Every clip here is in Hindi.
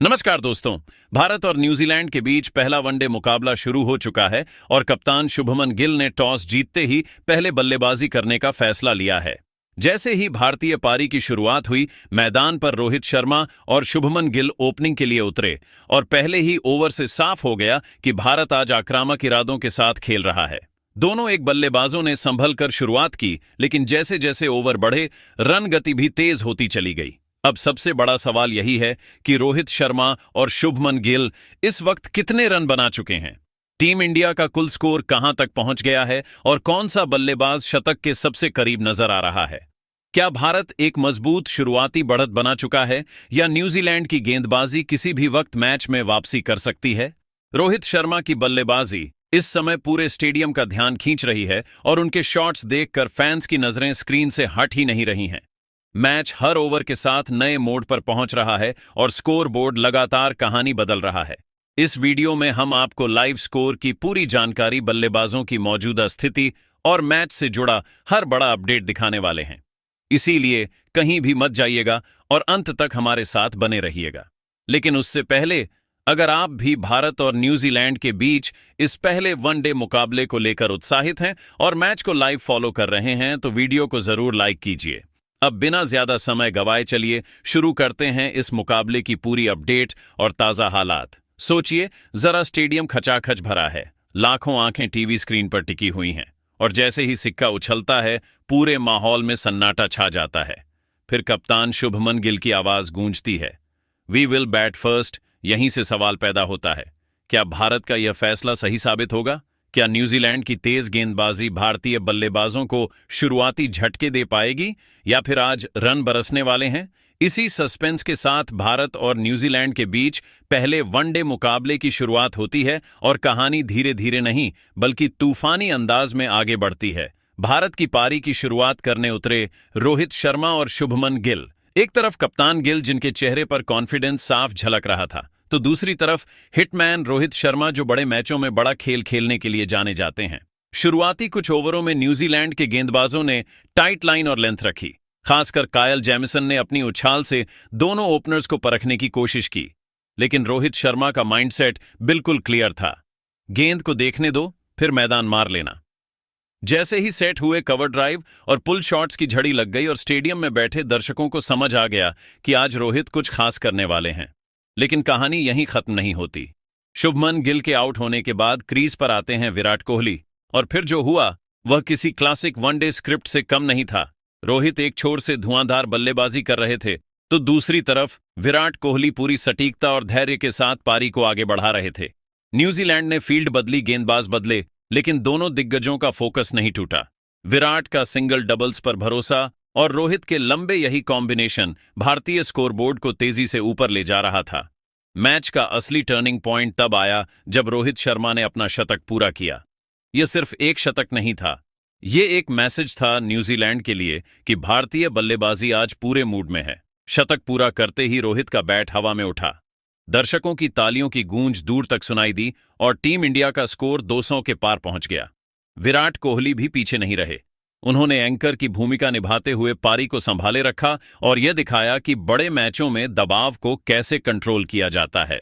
नमस्कार दोस्तों। भारत और न्यूजीलैंड के बीच पहला वनडे मुकाबला शुरू हो चुका है और कप्तान शुभमन गिल ने टॉस जीतते ही पहले बल्लेबाजी करने का फैसला लिया है। जैसे ही भारतीय पारी की शुरुआत हुई, मैदान पर रोहित शर्मा और शुभमन गिल ओपनिंग के लिए उतरे और पहले ही ओवर से साफ हो गया कि भारत आज आक्रामक इरादों के साथ खेल रहा है। दोनों एक बल्लेबाजों ने संभल कर शुरुआत की, लेकिन जैसे जैसे ओवर बढ़े, रन गति भी तेज होती चली गई। अब सबसे बड़ा सवाल यही है कि रोहित शर्मा और शुभमन गिल इस वक्त कितने रन बना चुके हैं। टीम इंडिया का कुल स्कोर कहां तक पहुंच गया है और कौन सा बल्लेबाज शतक के सबसे करीब नजर आ रहा है। क्या भारत एक मजबूत शुरुआती बढ़त बना चुका है या न्यूजीलैंड की गेंदबाजी किसी भी वक्त मैच में वापसी कर सकती है। रोहित शर्मा की बल्लेबाजी इस समय पूरे स्टेडियम का ध्यान खींच रही है और उनके शॉट्स देखकर फैंस की नजरें स्क्रीन से हट ही नहीं रही हैं। मैच हर ओवर के साथ नए मोड़ पर पहुंच रहा है और स्कोर बोर्ड लगातार कहानी बदल रहा है। इस वीडियो में हम आपको लाइव स्कोर की पूरी जानकारी, बल्लेबाजों की मौजूदा स्थिति और मैच से जुड़ा हर बड़ा अपडेट दिखाने वाले हैं। इसीलिए कहीं भी मत जाइएगा और अंत तक हमारे साथ बने रहिएगा। लेकिन उससे पहले, अगर आप भी भारत और न्यूजीलैंड के बीच इस पहले वनडे मुकाबले को लेकर उत्साहित हैं और मैच को लाइव फॉलो कर रहे हैं, तो वीडियो को जरूर लाइक कीजिए। अब बिना ज्यादा समय गवाए चलिए शुरू करते हैं इस मुकाबले की पूरी अपडेट और ताजा हालात। सोचिए, जरा स्टेडियम खचाखच भरा है, लाखों आंखें टीवी स्क्रीन पर टिकी हुई हैं और जैसे ही सिक्का उछलता है, पूरे माहौल में सन्नाटा छा जाता है। फिर कप्तान शुभमन गिल की आवाज गूंजती है, वी विल बैट फर्स्ट। यहीं से सवाल पैदा होता है, क्या भारत का यह फैसला सही साबित होगा? क्या न्यूजीलैंड की तेज गेंदबाजी भारतीय बल्लेबाजों को शुरुआती झटके दे पाएगी या फिर आज रन बरसने वाले हैं? इसी सस्पेंस के साथ भारत और न्यूजीलैंड के बीच पहले वनडे मुकाबले की शुरुआत होती है और कहानी धीरे धीरे नहीं बल्कि तूफानी अंदाज में आगे बढ़ती है। भारत की पारी की शुरुआत करने उतरे रोहित शर्मा और शुभमन गिल। एक तरफ कप्तान गिल, जिनके चेहरे पर कॉन्फिडेंस साफ झलक रहा था, तो दूसरी तरफ हिटमैन रोहित शर्मा, जो बड़े मैचों में बड़ा खेल खेलने के लिए जाने जाते हैं। शुरुआती कुछ ओवरों में न्यूजीलैंड के गेंदबाजों ने टाइट लाइन और लेंथ रखी। खासकर कायल जेमिसन ने अपनी उछाल से दोनों ओपनर्स को परखने की कोशिश की, लेकिन रोहित शर्मा का माइंडसेट बिल्कुल क्लियर था, गेंद को देखने दो, फिर मैदान मार लेना। जैसे ही सेट हुए, कवर ड्राइव और पुल शॉट्स की झड़ी लग गई और स्टेडियम में बैठे दर्शकों को समझ आ गया कि आज रोहित कुछ खास करने वाले हैं। लेकिन कहानी यहीं खत्म नहीं होती। शुभमन गिल के आउट होने के बाद क्रीज पर आते हैं विराट कोहली, और फिर जो हुआ वह किसी क्लासिक वनडे स्क्रिप्ट से कम नहीं था। रोहित एक छोर से धुआंधार बल्लेबाजी कर रहे थे, तो दूसरी तरफ विराट कोहली पूरी सटीकता और धैर्य के साथ पारी को आगे बढ़ा रहे थे। न्यूजीलैंड ने फील्ड बदली, गेंदबाज बदले, लेकिन दोनों दिग्गजों का फोकस नहीं टूटा। विराट का सिंगल डबल्स पर भरोसा और रोहित के लंबे यही कॉम्बिनेशन भारतीय स्कोरबोर्ड को तेजी से ऊपर ले जा रहा था। मैच का असली टर्निंग पॉइंट तब आया जब रोहित शर्मा ने अपना शतक पूरा किया। यह सिर्फ एक शतक नहीं था, यह एक मैसेज था न्यूजीलैंड के लिए कि भारतीय बल्लेबाजी आज पूरे मूड में है। शतक पूरा करते ही रोहित का बैट हवा में उठा, दर्शकों की तालियों की गूंज दूर तक सुनाई दी और टीम इंडिया का स्कोर 200 के पार पहुंच गया। विराट कोहली भी पीछे नहीं रहे। उन्होंने एंकर की भूमिका निभाते हुए पारी को संभाले रखा और यह दिखाया कि बड़े मैचों में दबाव को कैसे कंट्रोल किया जाता है।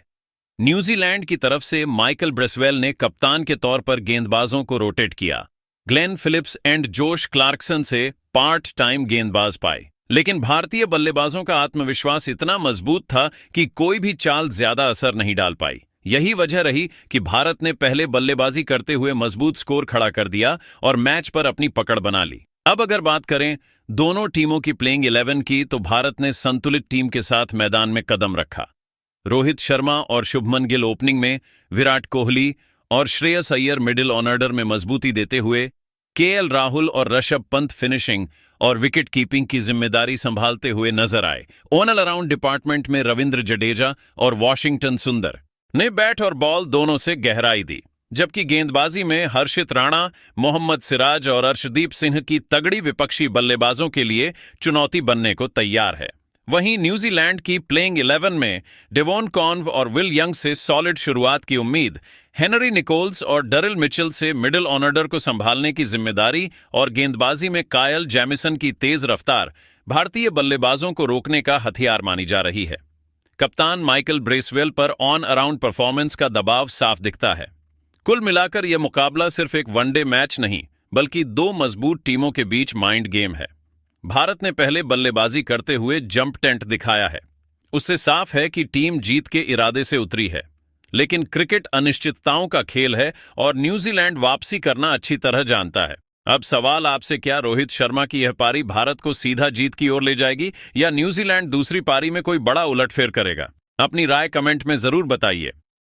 न्यूजीलैंड की तरफ से माइकल ब्रेसवेल ने कप्तान के तौर पर गेंदबाजों को रोटेट किया। ग्लेन फिलिप्स एंड जोश क्लार्कसन से पार्ट टाइम गेंदबाज पाए, लेकिन भारतीय बल्लेबाजों का आत्मविश्वास इतना मजबूत था कि कोई भी चाल ज्यादा असर नहीं डाल पाई। यही वजह रही कि भारत ने पहले बल्लेबाजी करते हुए मजबूत स्कोर खड़ा कर दिया और मैच पर अपनी पकड़ बना ली। अब अगर बात करें दोनों टीमों की प्लेइंग 11 की, तो भारत ने संतुलित टीम के साथ मैदान में कदम रखा। रोहित शर्मा और शुभमन गिल ओपनिंग में, विराट कोहली और श्रेयस अय्यर मिडिल ऑर्डर में मजबूती देते हुए, केएल राहुल और ऋषभ पंत फिनिशिंग और विकेट कीपिंग की जिम्मेदारी संभालते हुए नजर आए। ऑल अराउंड डिपार्टमेंट में रविंद्र जडेजा और वॉशिंगटन सुंदर ने बैट और बॉल दोनों से गहराई दी, जबकि गेंदबाजी में हर्षित राणा, मोहम्मद सिराज और अर्शदीप सिंह की तगड़ी विपक्षी बल्लेबाजों के लिए चुनौती बनने को तैयार है। वहीं न्यूजीलैंड की प्लेइंग 11 में डेवॉन कॉन्व और विल यंग से सॉलिड शुरुआत की उम्मीद, हेनरी निकोल्स और डरिल मिचेल से मिडिल ऑर्डर को संभालने की जिम्मेदारी और गेंदबाजी में कायल जेमिसन की तेज रफ्तार भारतीय बल्लेबाजों को रोकने का हथियार मानी जा रही है। कप्तान माइकल ब्रेसवेल पर ऑन अराउंड परफॉर्मेंस का दबाव साफ दिखता है। कुल मिलाकर यह मुकाबला सिर्फ एक वनडे मैच नहीं, बल्कि दो मजबूत टीमों के बीच माइंड गेम है। भारत ने पहले बल्लेबाजी करते हुए जंप टेंट दिखाया है। उससे साफ है कि टीम जीत के इरादे से उतरी है। लेकिन क्रिकेट अनिश्चितताओं का खेल है और न्यूजीलैंड वापसी करना अच्छी तरह जानता है। अब सवाल आपसे, क्या रोहित शर्मा की यह पारी भारत को सीधा जीत की ओर ले जाएगी या न्यूजीलैंड दूसरी पारी में कोई बड़ा उलटफेर करेगा? अपनी राय कमेंट में जरूर बताइए।